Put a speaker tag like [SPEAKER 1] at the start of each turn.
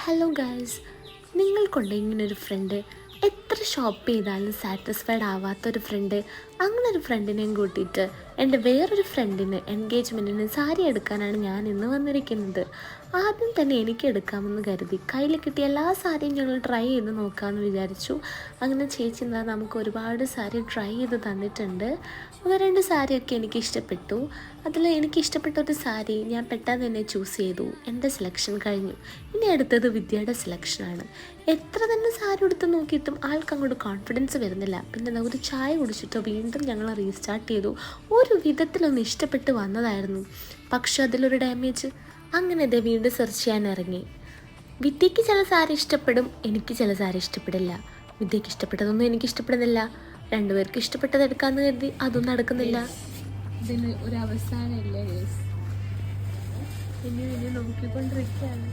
[SPEAKER 1] Hello guys, നിങ്ങൾക്കുണ്ട് ഇങ്ങനൊരു front, എത്ര ഷോപ്പ് ചെയ്താലും സാറ്റിസ്ഫൈഡ് ആവാത്തൊരു ഫ്രണ്ട്. അങ്ങനെ ഒരു ഫ്രണ്ടിനെയും കൂട്ടിയിട്ട് എൻ്റെ വേറൊരു ഫ്രണ്ടിന് എൻഗേജ്മെൻറ്റിന് സാരി എടുക്കാനാണ് ഞാൻ ഇന്ന് വന്നിരിക്കുന്നത്. ആദ്യം തന്നെ എനിക്ക് എടുക്കാമെന്ന് കരുതി കയ്യിൽ കിട്ടിയ എല്ലാ സാരിയും ഞങ്ങൾ ട്രൈ ചെയ്ത് നോക്കാമെന്ന് വിചാരിച്ചു. അങ്ങനെ ചേച്ചി എന്താ നമുക്ക് ഒരുപാട് സാരി ട്രൈ ചെയ്ത് തന്നിട്ടുണ്ട്. ഒന്ന് രണ്ട് സാരിയൊക്കെ എനിക്ക് ഇഷ്ടപ്പെട്ടു. അതിൽ എനിക്ക് ഇഷ്ടപ്പെട്ട ഒരു സാരി ഞാൻ പെട്ടെന്ന് തന്നെ ചൂസ് ചെയ്തു. എൻ്റെ സെലക്ഷൻ കഴിഞ്ഞു. ഇനി അടുത്തത് വിദ്യയുടെ സെലക്ഷനാണ്. എത്ര തന്നെ സാരി എടുത്ത് നോക്കിയിട്ടും ആൾക്ക് അങ്ങോട്ട് കോൺഫിഡൻസ് വരുന്നില്ല. പിന്നെ ഒരു ചായ കുടിച്ചിട്ട് വീണ്ടും ഞങ്ങൾ റീസ്റ്റാർട്ട് ചെയ്തു. ഒരു വിധത്തിലൊന്ന് ഇഷ്ടപ്പെട്ട് വന്നതായിരുന്നു, പക്ഷെ അതിലൊരു ഡാമേജ്. അങ്ങനെ ഇതേ വീണ്ടും സെർച്ച് ചെയ്യാൻ ഇറങ്ങി. വിദ്യയ്ക്ക് ചില സാരി ഇഷ്ടപ്പെടും, എനിക്ക് ചില സാരി ഇഷ്ടപ്പെടില്ല. വിദ്യയ്ക്ക് ഇഷ്ടപ്പെട്ടതൊന്നും എനിക്ക് ഇഷ്ടപ്പെടുന്നില്ല. രണ്ടുപേർക്ക് ഇഷ്ടപ്പെട്ടത് എടുക്കാമെന്ന് കരുതി അതൊന്നും നടക്കുന്നില്ല.
[SPEAKER 2] ഇതിന് ഒരു അവസാനമില്ല.
[SPEAKER 1] ഇനി നോക്കിക്കൊണ്ടിരിക്കുകയാണ്.